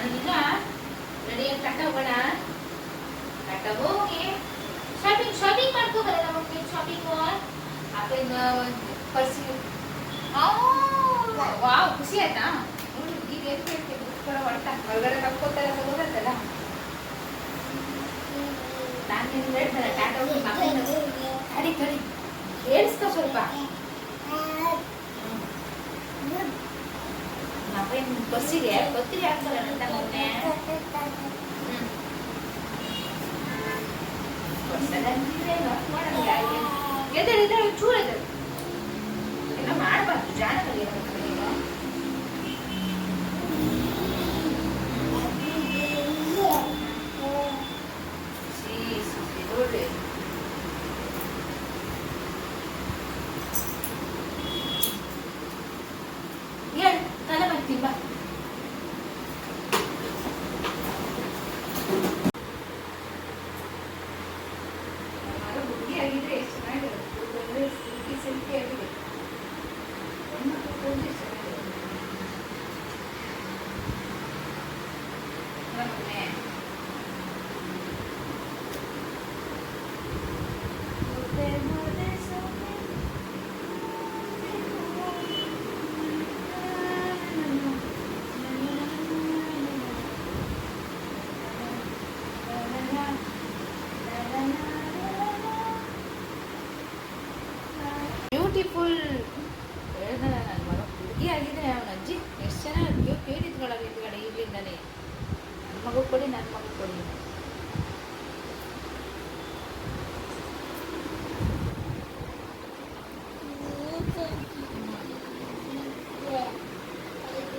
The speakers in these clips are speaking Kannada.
ನಾನು ಈಗ ರೆಡಿಯಾಗಿ ಕಟ್ಟ ಹೋಗೋಣ. ಕಟ್ಟ ಹೋಗಿ ಶಾಪಿಂಗ್ ಮಾಡ್ಕೋಬರಲ್ಲ ಮಮ್ಮಿ. ಶಾಪಿಂಗ್ ಅಪ್ಪನ ಪರ್ಸಿ. ವಾವ್, ಖುಷಿ ಆಯ್ತಾ? ನೋಡಿ ಈಗ ಏನು ಹೇಳ್ತೀವಿ ಕೂಡ ಹೊರಟ ಹೊರಗಡೆ ಕರ್ಕೋತಾರೆ ಅಂತ ಗೊತ್ತಲ್ಲ. ನಾನು ನಿಮ್ಗೆ ಹೇಳ್ತಾರೆ ಟಾಟಾ ಹೋಗಿ ಕಡಿ ಕಡಿ ಕೇಳಿಸ್ಕೊ ಸ್ವಲ್ಪ. ಅಪ್ಪನ ಬಸ್ಸಿಗೆ ಗೊತ್ತಿಗೆ ಆಗ್ತಲ್ಲ ಅಂತ ಮೊನ್ನೆ. ಚೂರ ಎಲ್ಲ ಮಾಡಬಾರ್ದು ಜಾಣಗಳಿಗೆ ನೋಡ್ರಿ. ಹೇಳು ತಲೆ ಮಾಡ್ತೀನಿ ಬಾ. ಹುಡುಗಿ ಆಗಿದ್ರೆ ಎಷ್ಟು ಚೆನ್ನಾಗಿರುತ್ತೆ. ಸಿಲ್ಕಿ ಆಗಿದೆ. ಬ್ಯೂಟಿಫುಲ್ ಹೇಳ್ದಲ್ಲ ನನ್ನ ಮಗ ಹುಡುಗಿ ಆಗಿದ್ರೆ ಅವನ ಅಜ್ಜಿ ಎಷ್ಟು ಚೆನ್ನಾಗಿ ಕ್ಯೂಟ್ ಇದ್ಕೊಳ್ಳೋದು ಹಿಂದ್ಗಡೆ ಈಗಲಿಂದನೇ. ನನ್ನ ಮಗು ಕೊಡಿ, ನನ್ನ ಮಗು ಕೊಡಿ.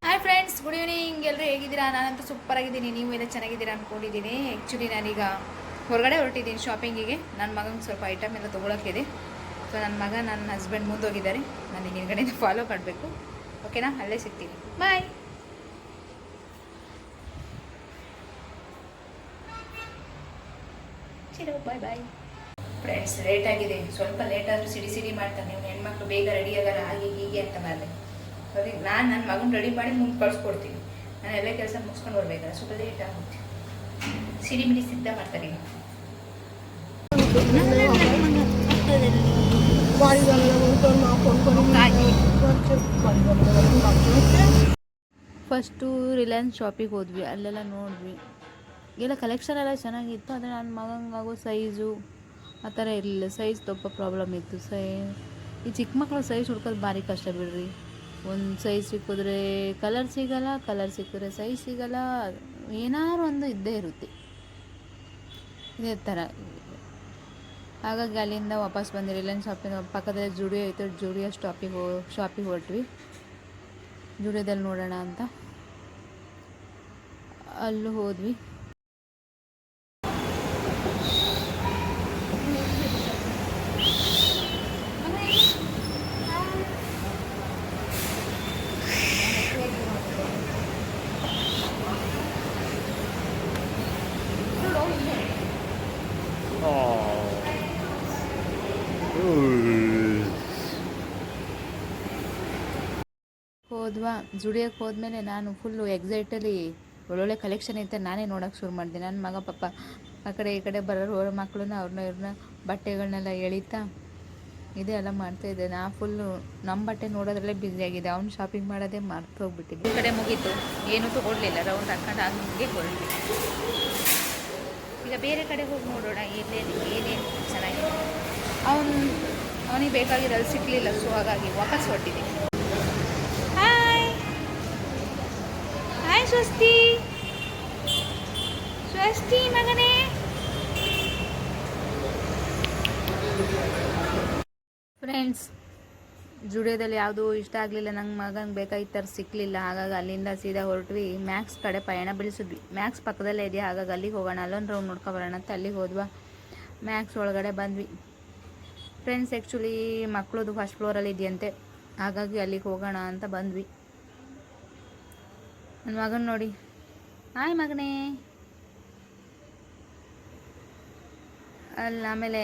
Hi friends, good evening. ಎಲ್ಲರೂ ಹೇಗಿದ್ದೀರಾ? ನಾನಂತೂ ಸೂಪರ್ ಆಗಿದ್ದೀನಿ. ನೀವು ಎಲ್ಲ ಚೆನ್ನಾಗಿದ್ದೀರಾ ಅಂದ್ಕೊಂಡಿದ್ದೀನಿ. ಆ್ಯಕ್ಚುಲಿ ನಾನೀಗ ಹೊರಗಡೆ ಹೊರಟಿದ್ದೀನಿ ಶಾಪಿಂಗಿಗೆ. ನನ್ನ ಮಗನಿಗೆ ಸ್ವಲ್ಪ ಐಟಮ್ ಎಲ್ಲ ತೊಗೊಳಕ್ಕಿದೆ. ಸೊ ನನ್ನ ಮಗ ನನ್ನ ಹಸ್ಬೆಂಡ್ ಮುಂದೋಗಿದ್ದಾರೆ. ನಾನು ಈಗ ಹಿಂದ್ಗಡೆಯಿಂದ ಫಾಲೋ ಮಾಡಬೇಕು. ಓಕೆನಾ? ಅಲ್ಲೇ ಸಿಗ್ತೀನಿ. ಬಾಯ್. ಚಲೋ ಬಾಯ್ ಬಾಯ್. ಫ್ರೆಂಡ್ಸ್, ಲೇಟ್ ಆಗಿದೆ. ಸ್ವಲ್ಪ ಲೇಟ್ ಆದರೂ ಸಿಡಿ ಮಾಡ್ತಾನೆ. ನೀವು ಹೆಣ್ಮಕ್ಳು ಬೇಗ ರೆಡಿ ಆಗಲ್ಲ, ಹಾಗೆ ಹೀಗೆ ಅಂತ ಮಾಡಿದೆ. ಅದಕ್ಕೆ ನಾನು ನನ್ನ ಮಗನ ರೆಡಿ ಮಾಡಿ ಮುಂದೆ ಕಳಿಸ್ಕೊಡ್ತೀನಿ. ನಾನು ಎಲ್ಲ ಕೆಲಸ ಮುಗಿಸ್ಕೊಂಡು ಬರ್ಬೇಕಲ್ಲ, ಸ್ವಲ್ಪ ಲೇಟ್ ಆಗುತ್ತೆ. ಸಿಡಿ ಸಿದ್ಧ ಮಾಡ್ತಾರೆ ಈಗ. ಫಸ್ಟು ರಿಲಯನ್ಸ್ ಶಾಪಿಗೆ ಹೋದ್ವಿ. ಅಲ್ಲೆಲ್ಲ ನೋಡಿದ್ವಿ. ಎಲ್ಲ ಕಲೆಕ್ಷನ್ ಎಲ್ಲ ಚೆನ್ನಾಗಿತ್ತು. ಆದರೆ ನನ್ನ ಮಗನಿಗಾಗೋ ಸೈಜು ಆ ಥರ ಇರಲಿಲ್ಲ. ಸೈಜ್ ತುಂಬ ಪ್ರಾಬ್ಲಮ್ ಇತ್ತು. ಈ ಚಿಕ್ಕ ಮಕ್ಕಳು ಸೈಜ್ ಹುಡ್ಕೋದು ಭಾರಿ ಕಷ್ಟ ಬಿಡ್ರಿ. ಒಂದು ಸೈಜ್ ಸಿಕ್ಕಿದ್ರೆ ಕಲರ್ ಸಿಗೋಲ್ಲ, ಕಲರ್ ಸಿಕ್ಕಿದ್ರೆ ಸೈಜ್ ಸಿಗೋಲ್ಲ. ಏನಾದ್ರು ಒಂದು ಇದ್ದೇ ಇರುತ್ತೆ ಇದೇ ಥರ. ಹಾಗಾಗಿ ಅಲ್ಲಿಂದ ವಾಪಸ್ ಬಂದು ರಿಲಯನ್ಸ್ ಶಾಪಿಂಗ್ ಪಕ್ಕದಲ್ಲಿ ಜುಡಿಯೋ ಇತ್ತು. ಜುಡಿಯೋ ಶಾಪಿಗೆ ಹೊರಟ್ವಿ. ಜುಡಿಯೋದಲ್ಲಿ ನೋಡೋಣ ಅಂತ ಅಲ್ಲೂ ಹೋದ್ವಿ. ಹೋದ್ವಾ. ಜುಡಿಯೋಕ್ಕೆ ಹೋದ್ಮೇಲೆ ನಾನು ಫುಲ್ಲು ಎಕ್ಸೈಟಲ್ಲಿ ಒಳ್ಳೊಳ್ಳೆ ಕಲೆಕ್ಷನ್ ಇತ್ತು. ನಾನೇ ನೋಡೋಕ್ಕೆ ಶುರು ಮಾಡಿದೆ. ನನ್ನ ಮಗ ಪಾಪ ಆ ಕಡೆ ಈ ಕಡೆ ಬರೋರು ಅವ್ರ ಮಕ್ಕಳನ್ನ ಇವ್ರನ್ನ ಬಟ್ಟೆಗಳನ್ನೆಲ್ಲ ಎಳಿತಾ ಇದೇ ಎಲ್ಲ ಮಾಡ್ತಾಯಿದ್ದೆ. ನಾ ಫುಲ್ಲು ನಮ್ಮ ಬಟ್ಟೆ ನೋಡೋದ್ರಲ್ಲೇ ಬ್ಯುಸಿಯಾಗಿದೆ. ಅವ್ನು ಶಾಪಿಂಗ್ ಮಾಡೋದೇ ಮರ್ತು ಹೋಗ್ಬಿಟ್ಟಿದ್ದೆ. ಈ ಕಡೆ ಮುಗೀತು, ಏನೂ ತೊಗೊಳ್ಲಿಲ್ಲ. ರೌಂಡ್ ಹಾಕೊಂಡು ಹಂಗೆ ಹೊರಟ್ವಿ. ಈಗ ಬೇರೆ ಕಡೆ ಹೋಗಿ ನೋಡೋಣ ಏನೇನು ಚೆನ್ನಾಗಿದೆ. ಅವನಿಗೆ ಬೇಕಾಗಿರೋದು ಸಿಕ್ಕಲಿಲ್ಲ. ಸೊ ಹಾಗಾಗಿ ವಾಪಸ್ ಹೊರಟಿದ್ದೀನಿ. ಹಾಯ್ ಸ್ವಸ್ತಿ ಮಗನೇ. ಫ್ರೆಂಡ್ಸ್, ಜುಡಿಯೋದಲ್ಲಿ ಯಾವುದೂ ಇಷ್ಟ ಆಗಲಿಲ್ಲ. ನಂಗೆ ಮಗಂಗೆ ಬೇಕಾಗಿತ್ತು ಥರ ಸಿಕ್ಕಲಿಲ್ಲ. ಹಾಗಾಗಿ ಅಲ್ಲಿಂದ ಸೀದಾ ಹೊರಟ್ವಿ. ಮ್ಯಾಕ್ಸ್ ಕಡೆ ಪಯಣ ಬೆಳೆಸಿದ್ವಿ. ಮ್ಯಾಕ್ಸ್ ಪಕ್ಕದಲ್ಲೇ ಇದೆಯಾ, ಹಾಗಾಗಿ ಅಲ್ಲಿಗೆ ಹೋಗೋಣ, ಅಲ್ಲೊಂದು ರೌಂಡ್ ನೋಡ್ಕೊಬರೋಣ ಅಂತ ಅಲ್ಲಿಗೆ ಹೋದ್ವಾ. ಮ್ಯಾಕ್ಸ್ ಒಳಗಡೆ ಬಂದ್ವಿ. ಫ್ರೆಂಡ್ಸ್, ಆ್ಯಕ್ಚುಲಿ ಮಕ್ಕಳದು ಫಸ್ಟ್ ಫ್ಲೋರಲ್ಲಿ ಇದೆಯಂತೆ. ಹಾಗಾಗಿ ಅಲ್ಲಿಗೆ ಹೋಗೋಣ ಅಂತ ಬಂದ್ವಿ. ನನ್ನ ಮಗನ ನೋಡಿ. ಹಾಯ್ ಮಗನೇ. ಅಲ್ಲಿ ಆಮೇಲೆ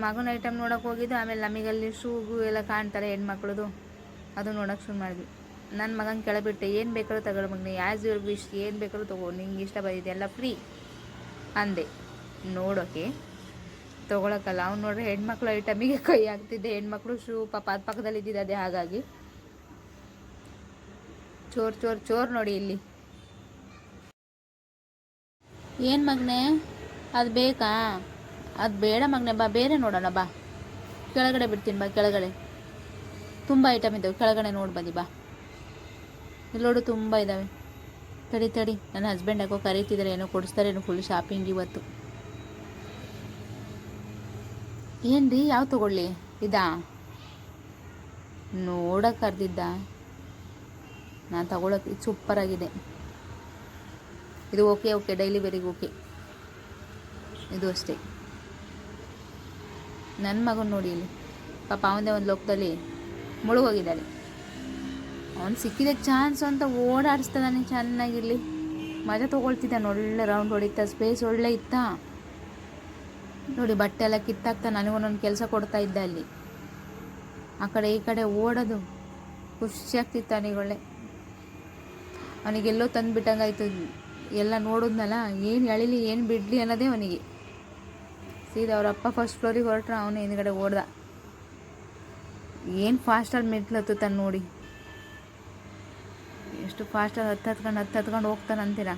ಮಗನ ಐಟಮ್ ನೋಡೋಕೆ ಹೋಗಿದ್ದು. ಆಮೇಲೆ ನಮಗಲ್ಲಿ ಶೂಗು ಎಲ್ಲ ಕಾಣ್ತಾರೆ ಹೆಣ್ಮಕ್ಳದು, ಅದು ನೋಡೋಕೆ ಶುರು ಮಾಡಿದ್ವಿ. ನನ್ನ ಮಗನ ಕೆಳಬಿಟ್ಟೆ, ಏನು ಬೇಕಾದ್ರೂ ತಗೊಳ್ಳೋ ಮಗನೇ, ಆ್ಯಸ್ ಯುವರ್ ವಿಶ್, ಏನು ಬೇಕಾದ್ರೂ ತೊಗೋ, ನಿಂಗೆ ಇಷ್ಟ ಬಂದಿದೆ ಎಲ್ಲ ಫ್ರೀ ಅಂದೆ. ನೋಡೋಕೆ ತೊಗೊಳಕ್ಕಲ್ಲ, ಅವ್ನು ನೋಡ್ರಿ ಹೆಣ್ಮಕ್ಳು ಐಟಮಿಗೆ ಕೈ ಹಾಕ್ತಿದ್ದೆ, ಹೆಣ್ಮಕ್ಳು ಶೂ ಪಾಪ ಅದು ಪಕ್ಕದಲ್ಲಿ ಇದ್ದಿದ್ದು ಅದೇ. ಹಾಗಾಗಿ ಚೋರ್ ಚೋರ್ ಚೋರ್ ನೋಡಿ ಇಲ್ಲಿ. ಏನು ಮಗನೇ ಅದು ಬೇಕಾ? ಅದು ಬೇಡ ಮಗನೇ, ಬಾ ಬೇರೆ ನೋಡೋಣ, ಬಾ ಕೆಳಗಡೆ ಬಿಡ್ತೀನಿ, ಬಾ ಕೆಳಗಡೆ ತುಂಬ ಐಟಮ್ ಇದ್ದಾವೆ, ಕೆಳಗಡೆ ನೋಡಿ ಬನ್ನಿ ಬಾ. ಇಲ್ಲೋಡು ತುಂಬ ಇದ್ದಾವೆ. ತಡಿ ತಡಿ, ನನ್ನ ಹಸ್ಬೆಂಡ್ ಯಾಕೋ ಕರೀತಿದ್ದಾರೆ, ಏನೋ ಕೊಡಿಸ್ತಾರೆ, ಏನೋ ಫುಲ್ ಶಾಪಿಂಗ್ ಇವತ್ತು. ಏನು ರೀ, ಯಾವ ತೊಗೊಳ್ಳಿ? ಇದಾ ನೋಡೋಕೆ ಕರೆದಿದ್ದ, ನಾನು ತಗೊಳಕ್ಕೆ. ಇದು ಸೂಪರಾಗಿದೆ, ಇದು ಓಕೆ ಓಕೆ, ಡೈಲಿ ವೇರಿಗೆ ಓಕೆ. ಇದು ಅಷ್ಟೇ. ನನ್ನ ಮಗನ ನೋಡಿ ಇಲ್ಲಿ ಪಾಪ, ಅವನದೇ ಒಂದು ಲೋಕದಲ್ಲಿ ಮುಳುಗೋಗಿದ್ದಾನೆ. ಅವ್ನು ಸಿಕ್ಕಿದ ಚಾನ್ಸ್ ಅಂತ ಓಡಾಡಿಸ್ತಾನೆ ಚೆನ್ನಾಗಿರಲಿ, ಮಜಾ ತೊಗೊಳ್ತಿದ್ದಾನೆ. ಒಳ್ಳೆ ರೌಂಡ್ ಹೊಡಿತಾ, ಸ್ಪೇಸ್ ಒಳ್ಳೆ ಇತ್ತ ನೋಡಿ. ಬಟ್ಟೆ ಎಲ್ಲ ಕಿತ್ತಾಕ್ತಾ ನನಗೊಂದೊಂದು ಕೆಲಸ ಕೊಡ್ತಾ ಇದ್ದ ಅಲ್ಲಿ, ಆ ಕಡೆ ಈ ಕಡೆ ಓಡೋದು ಖುಷಿ ಆಗ್ತಿತ್ತು ಅವನಿಗೆ. ಒಳ್ಳೆ ಅವನಿಗೆಲ್ಲೋ ತಂದುಬಿಟ್ಟಂಗಾಯ್ತು. ಎಲ್ಲ ನೋಡಿದ್ನಲ್ಲ, ಏನು ಎಳಿಲಿ ಏನು ಬಿಡಲಿ ಅನ್ನೋದೇ ಅವನಿಗೆ. ಸೀದಾ ಅವರಪ್ಪ ಫಸ್ಟ್ ಫ್ಲೋರಿಗೆ ಹೊರಟ್ರೆ ಅವನು ಹಿಂದ್ಗಡೆ ಓಡ್ದ. ಏನು ಫಾಸ್ಟಲ್ಲಿ ಮೆಟ್ಲು ಹತ್ತುತ್ತಾನೆ ನೋಡಿ, ಎಷ್ಟು ಫಾಸ್ಟಾಗಿ ಹತ್ಕೊಂಡು ಹೋಗ್ತಾನಂತೀರ.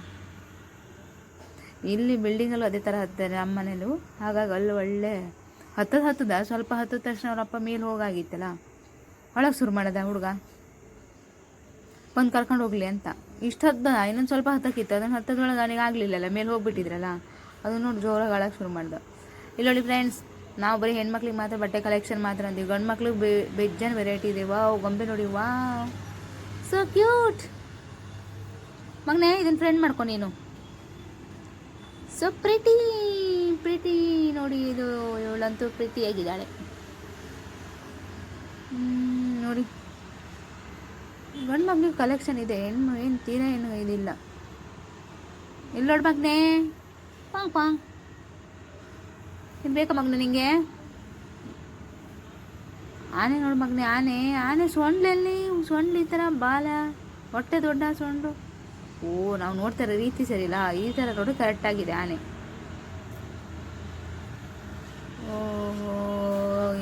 ಇಲ್ಲಿ ಬಿಲ್ಡಿಂಗಲ್ಲೂ ಅದೇ ಥರ ಹತ್ತಾರೆ ನಮ್ಮ ಮನೇಲೂ. ಹಾಗಾಗಿ ಅಲ್ಲಿ ಒಳ್ಳೆ ಹತ್ತದ ಸ್ವಲ್ಪ ಹತ್ತಿದ ತಕ್ಷಣ ಅವರಪ್ಪ ಮೇಲೆ ಹೋಗಾಗಿತ್ತಲ್ಲ, ಒಳಗೆ ಶುರು ಮಾಡೋದ ಹುಡುಗ ಬಂದು ಕರ್ಕೊಂಡು ಹೋಗಲಿ ಅಂತ. ಇಷ್ಟು ಇನ್ನೊಂದು ಸ್ವಲ್ಪ ಹತ್ತಕ್ಕಿತ್ತು, ಅದನ್ನು ಹತ್ತದೊಳಗೆ ಅವನಿಗೆ ಆಗಲಿಲ್ಲಲ್ಲ, ಮೇಲೆ ಹೋಗ್ಬಿಟ್ಟಿದ್ರಲ್ಲ, ಅದನ್ನು ನೋಡಿ ಜೋರಾಗಿ ಅಳಕ್ಕೆ ಶುರು ಮಾಡ್ದೆ. ಇಲ್ಲೊಳ್ಳಿ ಫ್ರೆಂಡ್ಸ್, ನಾವು ಬರೀ ಹೆಣ್ಮಕ್ಳಿಗೆ ಮಾತ್ರ ಬಟ್ಟೆ ಕಲೆಕ್ಷನ್ ಮಾತ್ರ ಅಂತೀವಿ, ಗಂಡು ಮಕ್ಳಿಗೆ ಬೆಜ್ಜನ್ ವೆರೈಟಿ ಇದೆ. ವಾವ್, ಗೊಂಬೆ ನೋಡಿ, ವಾವ್ ಸೊ ಕ್ಯೂಟ್. ಮಗನೇ ಇದನ್ನು ಫ್ರೆಂಡ್ ಮಾಡ್ಕೊ ನೀನು, ಸೊ ಪ್ರಿಟಿ ಪ್ರಿಟಿ ನೋಡಿ. ಇದು ಇವಳಂತೂ ಪ್ರೀತಿಯಾಗಿದ್ದಾಳೆ ನೋಡಿ. ಗಂಡು ಮಗನಿಗೆ ಕಲೆಕ್ಷನ್ ಇದೆ, ಹೆಣ್ಣು ಏನು ತೀರಾ ಏನು ಇದಿಲ್ಲ. ಇಲ್ಲೋಡ್ ಮಗನೇ, ಪಾಂಗ್ ಪಾಂಗ್, ಇದು ಬೇಕಾ ಮಗನ ನಿಂಗೆ? ಆನೆ ನೋಡಿ ಮಗನೇ, ಆನೆ ಸೊಂಡ್ಲಲ್ಲಿ, ಸೊಂಡ್ಲು ಈ ಥರ ಬಾಲ, ಹೊಟ್ಟೆ ದೊಡ್ಡ ಸೊಂಡು. ಓ, ನಾವು ನೋಡ್ತಾರೆ ರೀತಿ ಸರಿಲ್ಲ, ಈ ಥರ ನೋಡಿ ಕರೆಕ್ಟಾಗಿದೆ ಆನೆ. ಓಹೋ,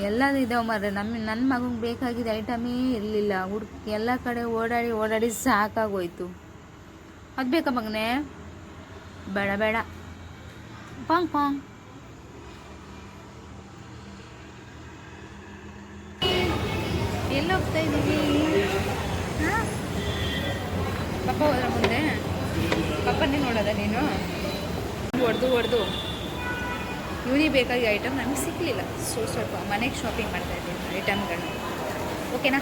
ಎಲ್ಲದೂ ಇದಾವೆ ಮಾರ್ರೆ. ನನ್ನ ಮಗಂಗೆ ಬೇಕಾಗಿದ್ದ ಐಟಮೇ ಇರಲಿಲ್ಲ. ಎಲ್ಲ ಕಡೆ ಓಡಾಡಿ ಸಾಕಾಗೋಯ್ತು. ಅದು ಬೇಕಾ ಮಗನೇ? ಬೇಡ ಬೇಡ, ಪಾಂಗ್ ಪಾಂಗ್. ಎಲ್ಲಿ ಹೋಗ್ತಾ ಇದ್ದೀವಿ? ಹಾಂ, ಪಪ್ಪ ಹೋದ್ರ ಮುಂದೆ? ಪಪ್ಪನ್ನೇ ನೋಡೋದ ನೀನು? ಹೊಡೆದು ಇವನಿಗೆ ಬೇಕಾಗಿ ಐಟಮ್ ನಮಗೆ ಸಿಕ್ಕಲಿಲ್ಲ. ಸ್ವಲ್ಪ ಮನೆಗೆ ಶಾಪಿಂಗ್ ಮಾಡ್ತಾ ಇದ್ದೀನಿ ಐಟಮ್ಗಳನ್ನ. ಓಕೆನಾ?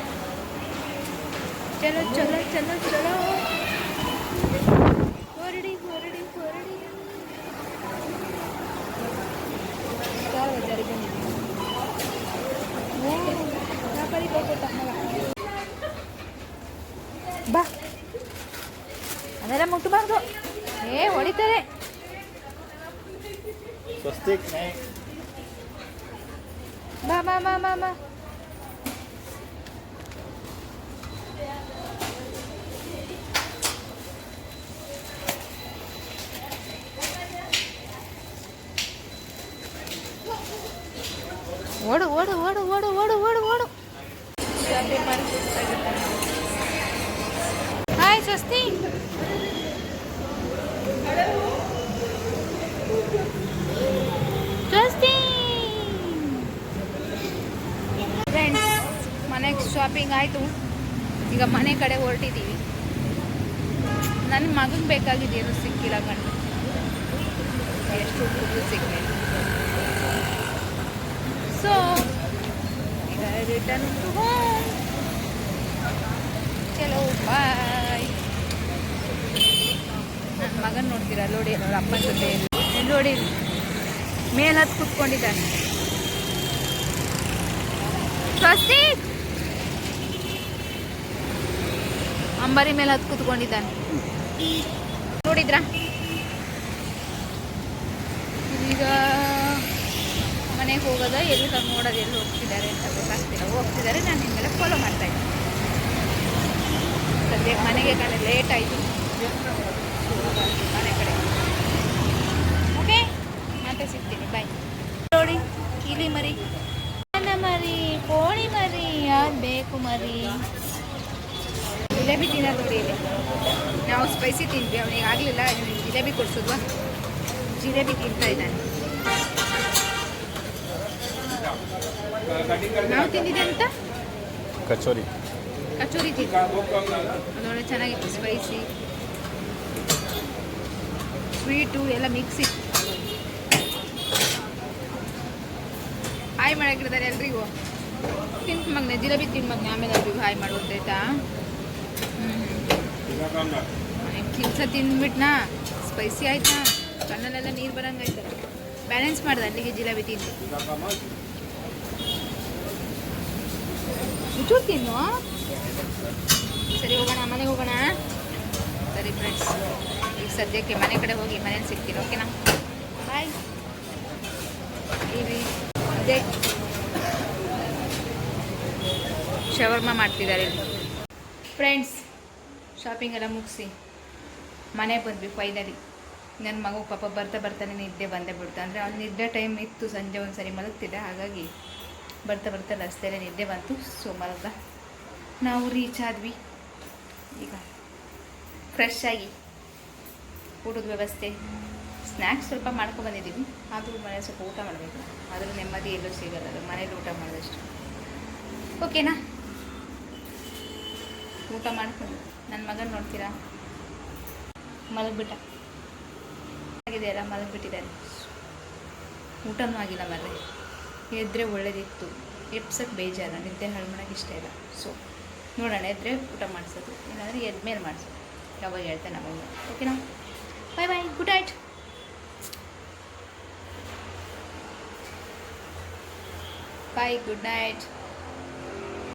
ಚಲೋ ಚಲೋ ಚಲೋ ಚಲೋ, ಹೊರಡಿ ಬಜಾರಿಗೆ ಬಂದಿದ್ದೀನಿ. ಬಾ, ಅದೆಲ್ಲ ಮುಟ್ಟಬಾರ್ದು, ಹೊಡಿತಾರೆ. ಬಾ ಬಾ ಬಾ ಬಾ ಬಾ. ಓಡು ಓಡು ಓಡು ಓಡು ಓಡು ಓಡು ಓಡು. ಹಾಯ್ ಸ್ವಸ್ತಿ. ಫ್ರೆಂಡ್ಸ್, ಮನೆಗೆ ಶಾಪಿಂಗ್ ಆಯಿತು. ಈಗ ಮನೆ ಕಡೆ ಹೊರಟಿದ್ದೀವಿ. ನನ್ನ ಮಗನಿಗೆ ಬೇಕಾಗಿದ್ದೇನು ಸಿಕ್ಕಿಲ್ಲ ಗಂಡು, ಎಷ್ಟು ಹುಡುಗರು ಸಿಕ್ಕಿಲ್ಲ. ಸೊ ಈಗ ರಿಟರ್ನ್ ಟು ಹೋಮ್. ಚಲೋ ಬಾಯ್. ನನ್ನ ಮಗನ ನೋಡ್ತೀರಾ ನೋಡಿ, ಅವ್ರ ಅಪ್ಪನ ಜೊತೆ ನೋಡಿ ಮೇಲೆ ಹತ್ತು ಕೂತ್ಕೊಂಡಿದ್ದಾನೆ. ಸ್ವಸ್ತಿ ಅಂಬಾರಿ ಮೇಲೆ ಹತ್ತು ಕೂತ್ಕೊಂಡಿದ್ದಾನೆ, ನೋಡಿದ್ರಾ? ಈಗ ಮನೆಗೆ ಹೋಗೋದ, ಎಲ್ಲಿ ನೋಡೋದು, ಎಲ್ಲಿ ಹೋಗ್ತಿದ್ದಾರೆ ಅಂತ ಗೊತ್ತಾಗ್ತಿಲ್ಲ. ಹೋಗ್ತಿದ್ದಾರೆ, ನಾನು ನಿಮ್ಮೆಲ್ಲ ಫಾಲೋ ಮಾಡ್ತಾ ಇದ್ದೀನಿ. ಮನೆಗೆ ಕಡೆ ಲೇಟ್ ಆಯಿತು ಮನೆ ಕಡೆ. ಓಕೆ ಮತ್ತೆ ಸಿಗ್ತೀನಿ, ಬಾಯ್. ನೋಡಿ ಇಲ್ಲಿ ಮರಿ, ನನ್ನ ಮರಿ, ಕೋಳಿ ಮರಿ, ಯಾವ್ದು ಬೇಕು ಮರಿ. ಜಿಲೇಬಿ ತಿನ್ನೋದು ನೋಡಿ ಇಲ್ಲಿ. ನಾವು ಸ್ಪೈಸಿ ತಿಂದ್ವಿ, ಅವನಿಗೆ ಆಗಲಿಲ್ಲ, ಜಿಲೇಬಿ ಕೊಡಿಸಿದ್ವಾ, ಜಿಲೇಬಿ ತಿಂತಾ ಇದ್ದಾನೆ. ನಾವು ತಿಂದಿದೆ ಅಂತ ಕಚೋರಿ ತಿಂದು ಅದೊಳ್ಳೆ ಚೆನ್ನಾಗಿತ್ತು, ಸ್ಪೈಸಿ ಸ್ವೀಟು ಎಲ್ಲ ಮಿಕ್ಸ್ ಇತ್ತು. ಹಾಯ್ ಮಾಡಾಕಿರ್ತಾರೆ ಎಲ್ರಿಗೂ. ತಿಂತು ಮಗನೆ, ಜಿಲೇಬಿ ತಿಂದು ಮಗನೆ, ಆಮೇಲೆ ಎಲ್ರಿಗೂ ಹಾಯ್ ಮಾಡೋದು ಆಯ್ತಾ. ತಿನ್ಸ ತಿಂದ್ಬಿಟ್ನಾ, ಸ್ಪೈಸಿ ಆಯ್ತಾ, ಕಣ್ಣಲ್ಲೆಲ್ಲ ನೀರು ಬರಂಗಾಯ್ತು. ಬ್ಯಾಲೆನ್ಸ್ ಮಾಡ್ದೆ ಅಲ್ಲಿಗೆ ಜಿಲೇಬಿ ತಿಂದು. ಚೂರು ತಿನ್ನು. ಸರಿ ಹೋಗೋಣ, ಮನೆಗೆ ಹೋಗೋಣ. ಸರಿ ಫ್ರೆಂಡ್ಸ್, ಈಗ ಸದ್ಯಕ್ಕೆ ಮನೆ ಕಡೆ ಹೋಗಿ ಮನೇಲಿ ಸಿಗ್ತೀನಿ, ಓಕೆನಾ, ಬಾಯ್. ಇಲ್ಲಿ ಅದೇ ಶವರ್ಮ ಮಾಡ್ತಿದ್ದಾರೆ ಇಲ್ಲಿ. ಫ್ರೆಂಡ್ಸ್, ಶಾಪಿಂಗ್ ಎಲ್ಲ ಮುಗಿಸಿ ಮನೆಗೆ ಬಂದ್ವಿ ಫೈನಲಿ. ನನ್ನ ಮಗು ಪಾಪ ಬರ್ತಾನೆ ನಿದ್ದೆ ಬಂದೇ ಬಿಡ್ತು. ಅಂದರೆ ಅವ್ನು ನಿದ್ದೆ ಟೈಮ್ ಇತ್ತು, ಸಂಜೆ ಒಂದು ಸರಿ ಮಲಗ್ತಿದ್ದೆ, ಹಾಗಾಗಿ ಬರ್ತಾ ರಸ್ತೆಯಲ್ಲೇ ನಿದ್ದೆ ಬಂತು. ಸೊ ಮಲಗ ನಾವು ರೀಚ್ ಆದ್ವಿ. ಈಗ ಫ್ರೆಶ್ ಆಗಿ ಊಟದ ವ್ಯವಸ್ಥೆ, ಸ್ನ್ಯಾಕ್ಸ್ ಸ್ವಲ್ಪ ಮಾಡ್ಕೊಬಂದಿದ್ದೀವಿ. ಆದರೂ ಮನೆ ಸ್ವಲ್ಪ ಊಟ ಮಾಡಬೇಕು, ಆದರೂ ನೆಮ್ಮದಿ ಎಲ್ಲೂ ಸಿಗಲ್ಲ, ಮನೇಲಿ ಊಟ ಮಾಡೋದಷ್ಟು. ಓಕೆನಾ, ಊಟ ಮಾಡ್ಕೊಂಡು ನನ್ನ ಮಗನ ನೋಡ್ತೀರಾ, ಮಲಗಿಬಿಟ್ಟ ಆಗಿದೆಯಲ್ಲ, ಮಲಗಿಬಿಟ್ಟಿದ್ದಾರೆ. ಊಟನೂ ಆಗಿಲ್ಲ ಮರ್ರೆ. ಎದ್ದರೆ ಒಳ್ಳೇದಿತ್ತು, ಎಪ್ಸಕ್ಕೆ ಬೇಜಾರ, ನಿದ್ದೆ ಹಾಳು ಮಾಡೋಕ್ಕೆ ಇಷ್ಟ ಇಲ್ಲ. ಸೊ ನೋಡೋಣ, ಎದ್ದರೆ ಊಟ ಮಾಡಿಸೋದು, ಇಲ್ಲಾಂದರೆ ಎದ್ಮೇಲೆ ಮಾಡಿಸೋದು, ಯಾವಾಗ ಹೇಳ್ತೇನೆ ನಮಗೆ. ಓಕೆನಾ, ಬಾಯ್ ಬಾಯ್, ಗುಡ್ ನೈಟ್. ಬಾಯ್, ಗುಡ್ ನೈಟ್.